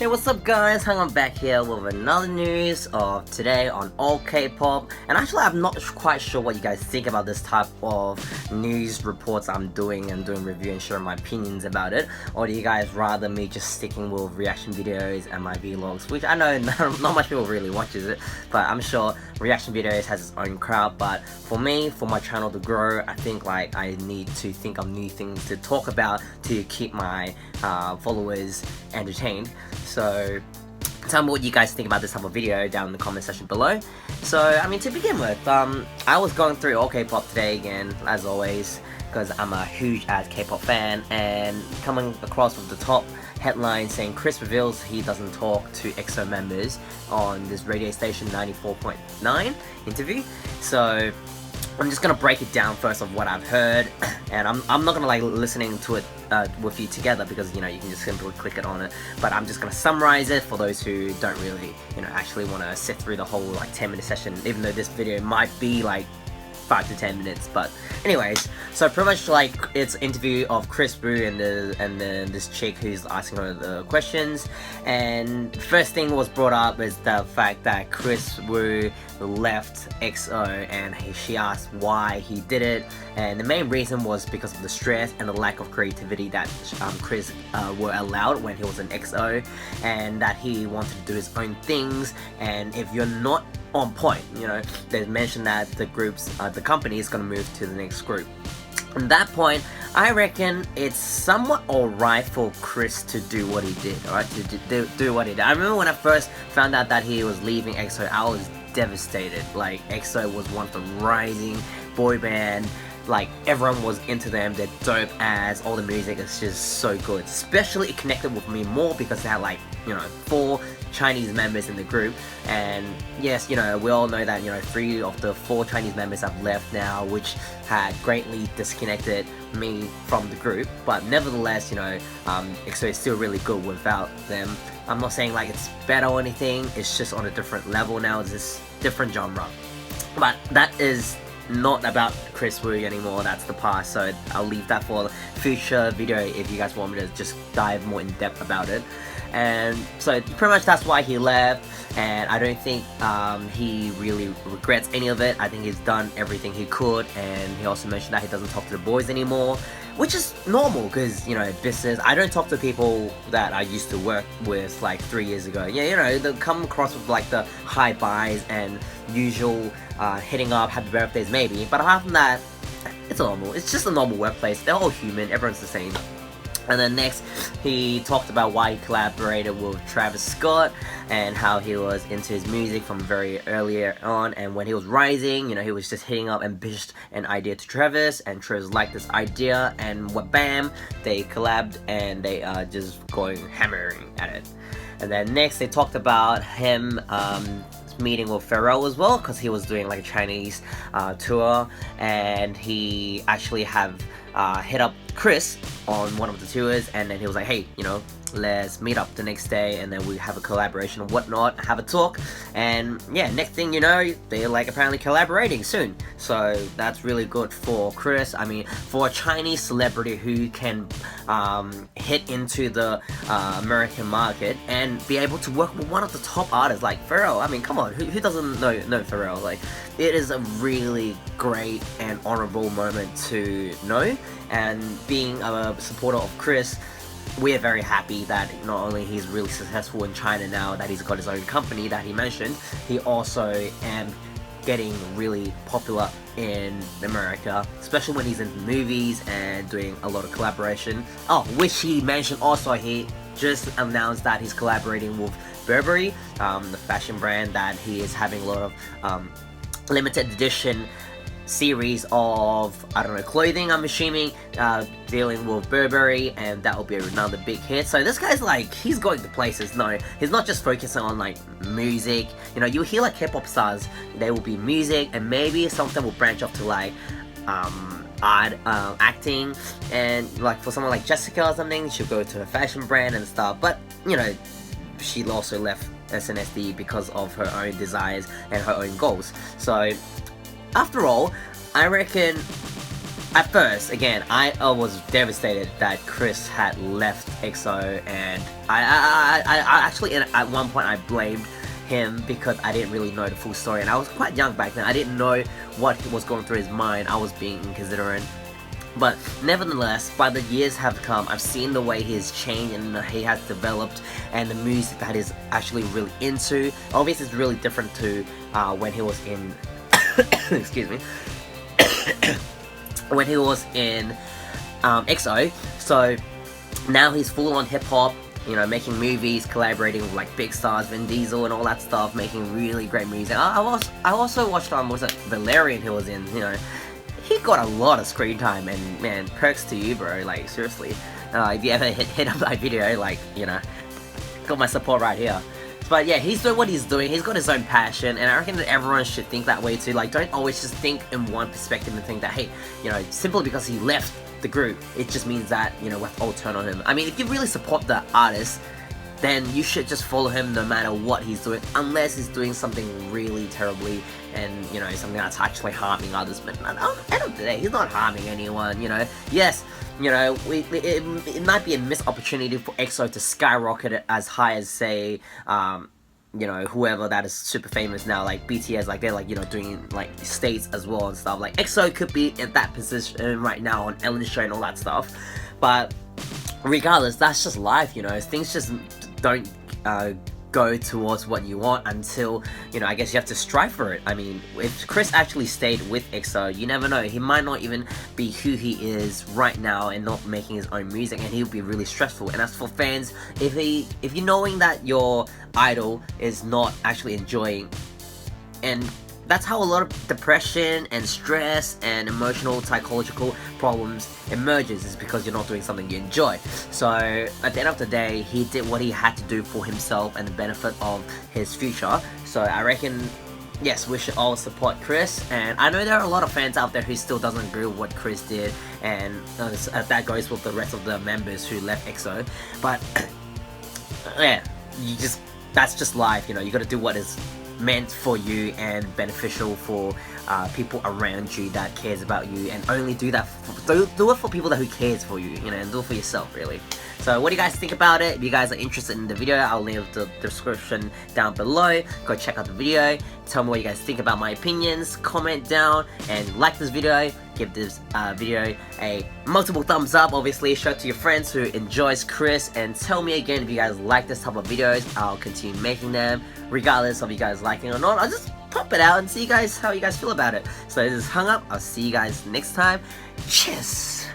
Hey, what's up guys? I'm back here with another news of today on all K-pop. And actually I'm not quite sure what you guys think about this type of news reports I'm doing and doing review and sharing my opinions about it. Or do you guys rather me just sticking with reaction videos and my vlogs, which I know not much people really watches it, but I'm sure reaction videos has its own crowd. But for me, for my channel to grow, I think like I need to think of new things to talk about to keep my followers entertained. So tell me what you guys think about this type of video down in the comment section below. So I mean, to begin with, I was going through all K-pop today again, as always, because I'm a huge ass K-pop fan, and coming across with the top headline saying Kris reveals he doesn't talk to EXO members on this radio station 94.9 interview. So I'm just gonna break it down first of what I've heard, and I'm not gonna like listening to it with you together, because you know you can just simply click it on it, but I'm just gonna summarize it for those who don't really actually want to sit through the whole like 10-minute session, even though this video might be like 5 to 10 minutes. But anyways, so pretty much like it's interview of Kris Wu and then this chick who's asking her the questions, and the first thing was brought up is the fact that Kris Wu left EXO, and she asked why he did it, and the main reason was because of the stress and the lack of creativity that Kris were allowed when he was in EXO, and that he wanted to do his own things, and if you're not on point, they mentioned that the company is going to move to the next group. At that point, I reckon it's somewhat alright for Kris to do what he did, alright? To do what he did. I remember when I first found out that he was leaving EXO, I was devastated. Like, EXO was one of the rising boy band. Like, everyone was into them, they're dope as, all the music is just so good. Especially it connected with me more because they had like, 4 Chinese members in the group, and yes, we all know that 3 of the 4 Chinese members have left now, which had greatly disconnected me from the group. But nevertheless, EXO is still really good without them. I'm not saying like it's better or anything, it's just on a different level now, it's this different genre. But that is not about Kris Wu anymore, that's the past, so I'll leave that for a future video if you guys want me to just dive more in depth about it. And so pretty much that's why he left, and I don't think he really regrets any of it. I think he's done everything he could, and he also mentioned that he doesn't talk to the boys anymore, which is normal because, business. I don't talk to people that I used to work with like 3 years ago. Yeah, they come across with like the high buys and usual hitting up, happy birthdays maybe, but apart from that, it's normal. It's just a normal workplace. They're all human, everyone's the same. And then next, he talked about why he collaborated with Travis Scott and how he was into his music from very earlier on, and when he was rising, he was just hitting up and pitched an idea to Travis, and Travis liked this idea, and bam, they collabed, and they are just going hammering at it. And then next, they talked about him meeting with Pharrell as well, because he was doing like a Chinese tour, and he actually have hit up Kris on one of the tours, and then he was like, hey, let's meet up the next day, and then we have a collaboration and whatnot, have a talk, and yeah, next thing you know, they're like apparently collaborating soon. So that's really good for Kris. I mean, for a Chinese celebrity who can hit into the American market and be able to work with one of the top artists like Pharrell. I mean, come on, who doesn't know Pharrell? Like, it is a really great and honorable moment to know, and being a supporter of Kris, we are very happy that not only he's really successful in China now, that he's got his own company that he mentioned, he also am getting really popular in America, especially when he's in movies and doing a lot of collaboration. Oh, which he mentioned also, he just announced that he's collaborating with Burberry, the fashion brand, that he is having a lot of limited edition series of, I don't know, clothing, I'm assuming, dealing with Burberry, and that will be another big hit. So this guy's like, he's going to places. No, he's not just focusing on like music. You hear like K-pop stars, there will be music, and maybe some of them will branch off to like art, acting, and like for someone like Jessica or something, she'll go to a fashion brand and stuff. But she also left SNSD because of her own desires and her own goals. So after all, I reckon at first, again, I was devastated that Kris had left EXO, and I actually at one point I blamed him because I didn't really know the full story, and I was quite young back then. I didn't know what was going through his mind. I was being inconsiderate. But nevertheless, by the years have come, I've seen the way he's changed and he has developed, and the music that he's actually really into. Obviously, it's really different to when he was in excuse me when he was in EXO. So now he's full on hip hop, you know, making movies, collaborating with like big stars, Vin Diesel and all that stuff, making really great music. I also watched was it Valerian he was in, you know. He got a lot of screen time, and man, perks to you, bro. Like, seriously, if you ever hit up my video, like, you know, got my support right here. But yeah, he's doing what he's doing. He's got his own passion, and I reckon that everyone should think that way too. Like, don't always just think in one perspective and think that, hey, you know, simply because he left the group, it just means that, you know, we have to all turn on him. I mean, if you really support the artist, then you should just follow him no matter what he's doing, unless he's doing something really terribly and, you know, something that's actually harming others. But at the end of the day, he's not harming anyone, you know. Yes, you know, it might be a missed opportunity for EXO to skyrocket it as high as, say, you know, whoever that is super famous now, like BTS, like they're like, you know, doing like states as well and stuff. Like EXO could be in that position right now on Ellen's show and all that stuff. But regardless, that's just life, you know. Things just don't go towards what you want until, you know, I guess you have to strive for it. I mean, if Kris actually stayed with EXO, you never know, he might not even be who he is right now and not making his own music, and he'll be really stressful. And as for fans, if you're knowing that your idol is not actually enjoying, and that's how a lot of depression and stress and emotional psychological problems emerges, is because you're not doing something you enjoy. So at the end of the day, he did what he had to do for himself and the benefit of his future. So I reckon, yes, we should all support Kris. And I know there are a lot of fans out there who still doesn't agree with what Kris did, and that goes with the rest of the members who left EXO. But yeah, that's just life, you know. You gotta do what is meant for you and beneficial for people around you that cares about you, and only do that do it for people that who cares for you, you know, and do it for yourself, really. So what do you guys think about it? If you guys are interested in the video, I'll leave the description down below. Go check out the video, tell me what you guys think about my opinions, comment down, and like this video. Give this video a multiple thumbs up, obviously. Show it to your friends who enjoys Kris, and tell me again if you guys like this type of videos. I'll continue making them regardless of you guys liking or not. I'll just pop it out and see you guys how you guys feel about it. So this is Hung Up. I'll see you guys next time. Cheers.